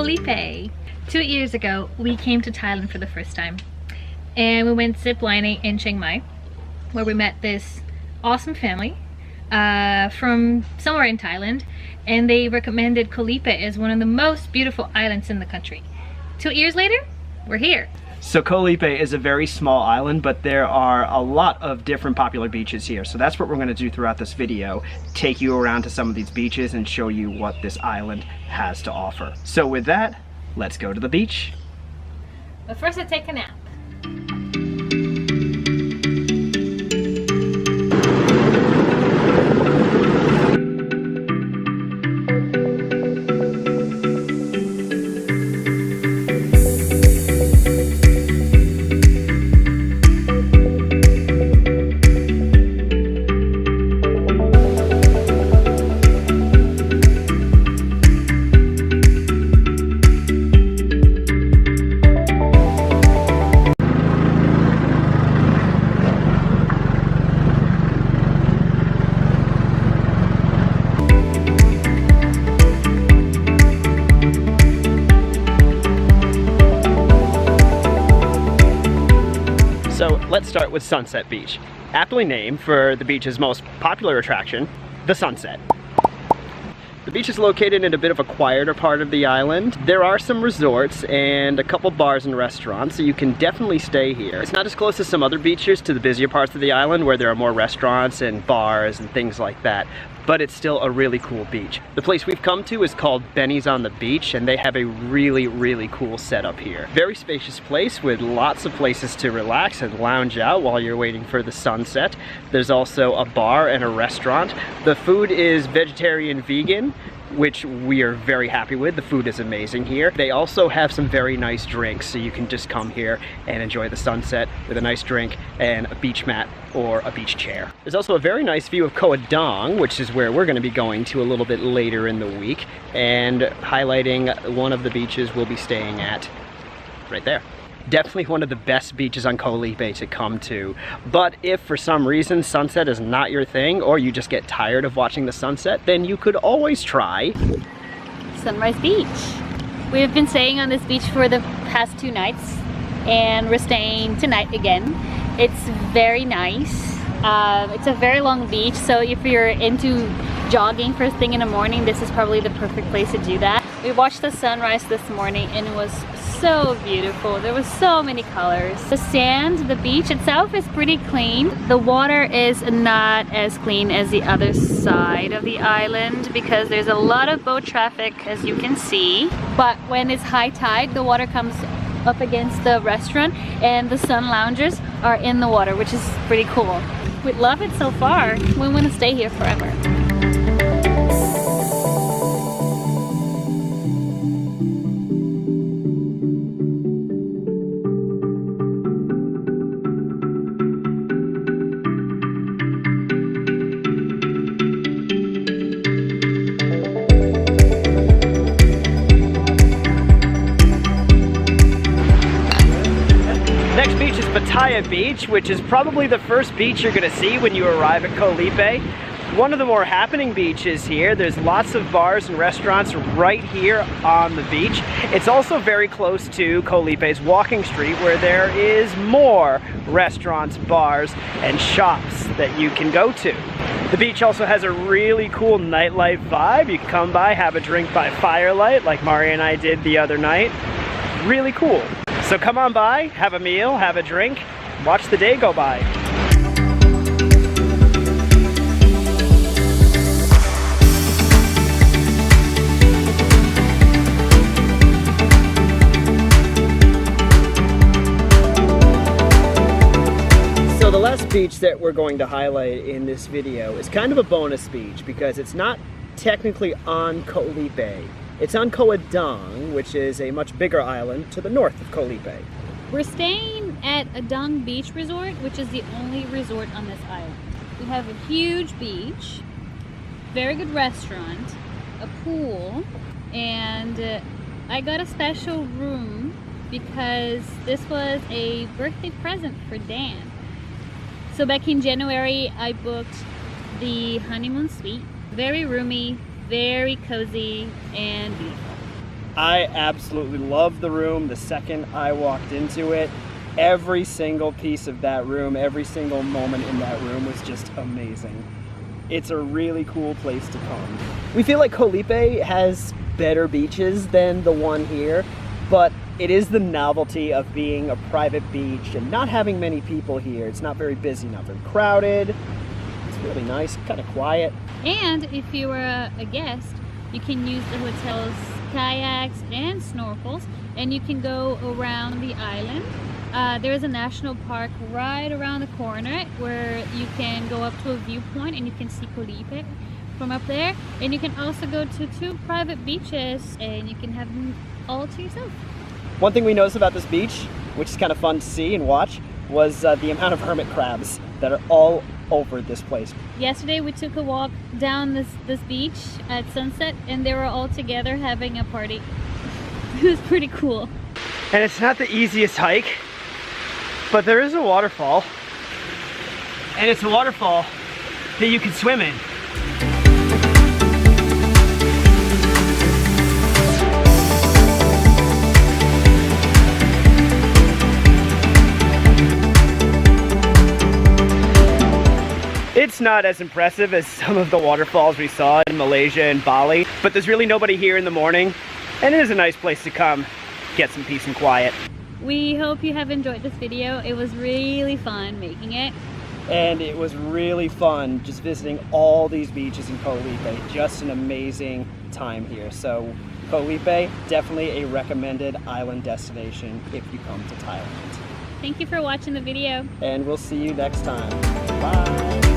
Lipe. 2 years ago, we came to Thailand for the first time. And we went zip lining in Chiang Mai, where we met this awesome family from somewhere in Thailand. And they recommended Koh Lipe as one of the most beautiful islands in the country. 2 years later, we're here. So Koh Lipe is a very small island, but there are a lot of different popular beaches here. So that's what we're going to do throughout this video. Take you around to some of these beaches and show you what this island has to offer. So with that, let's go to the beach. But first I take a nap. So let's start with Sunset Beach, aptly named for the beach's most popular attraction, the sunset. The beach is located in a bit of a quieter part of the island. There are some resorts and a couple bars and restaurants, so you can definitely stay here. It's not as close as some other beaches to the busier parts of the island where there are more restaurants and bars and things like that, but it's still a really cool beach. The place we've come to is called Benny's on the Beach, and they have a really cool setup here. Very spacious place with lots of places to relax and lounge out while you're waiting for the sunset. There's also a bar and a restaurant. The food is vegetarian vegan, which we are very happy with. The food is amazing here. They also have some very nice drinks, so you can just come here and enjoy the sunset with a nice drink and a beach mat or a beach chair. There's also a very nice view of Koh Lipe, which is where we're going to be going to a little bit later in the week, and highlighting one of the beaches we'll be staying at right there. Definitely one of the best beaches on Koh Lipe to come to. But if for some reason sunset is not your thing, or you just get tired of watching the sunset, then you could always try Sunrise Beach. We've been staying on this beach for the past 2 nights, and we're staying tonight again. It's very nice. It's a very long beach, so if you're into jogging first thing in the morning, this is probably the perfect place to do that. We watched the sunrise this morning and it was so beautiful. There was so many colors. The sand, the beach itself is pretty clean. The water is not as clean as the other side of the island because there's a lot of boat traffic, as you can see. But when it's high tide, the water comes up against the restaurant and the sun loungers are in the water, which is pretty cool. We love it so far. We want to stay here forever. Next beach is Pattaya Beach, which is probably the first beach you're going to see when you arrive at Koh Lipe. One of the more happening beaches here. There's lots of bars and restaurants right here on the beach. It's also very close to Koh Lipe's walking street, where there is more restaurants, bars, and shops that you can go to. The beach also has a really cool nightlife vibe. You can come by, have a drink by firelight like Mari and I did the other night. Really cool. So come on by, have a meal, have a drink, watch the day go by. So the last beach that we're going to highlight in this video is kind of a bonus beach because it's not technically on Koh Lipe. It's on Koh Lipe, which is a much bigger island to the north of Koh Lipe. We're staying at Adang Beach Resort, which is the only resort on this island. We have a huge beach, very good restaurant, a pool, and I got a special room because this was a birthday present for Dan. So back in January, I booked the honeymoon suite. Very roomy, very cozy, and beautiful. I absolutely loved the room the second I walked into it. Every single piece of that room, every single moment in that room was just amazing. It's a really cool place to come. We feel like Koh Lipe has better beaches than the one here, but it is the novelty of being a private beach and not having many people here. It's not very busy, not very crowded. It's really nice, kind of quiet. And if you are a guest, you can use the hotel's kayaks and snorkels, and you can go around the island. There is a national park right around the corner where you can go up to a viewpoint and you can see Koh Lipe from up there. And you can also go to 2 private beaches and you can have them all to yourself. One thing we noticed about this beach, which is kind of fun to see and watch, was the amount of hermit crabs that are all over this place. Yesterday we took a walk down this beach at sunset and they were all together having a party. It was pretty cool. And it's not the easiest hike, but there is a waterfall. And it's a waterfall that you can swim in. It's not as impressive as some of the waterfalls we saw in Malaysia and Bali, but there's really nobody here in the morning, and it is a nice place to come get some peace and quiet. We hope you have enjoyed this video. It was really fun making it. And it was really fun just visiting all these beaches in Koh Lipe. Just an amazing time here. So Koh Lipe, definitely a recommended island destination if you come to Thailand. Thank you for watching the video. And we'll see you next time. Bye.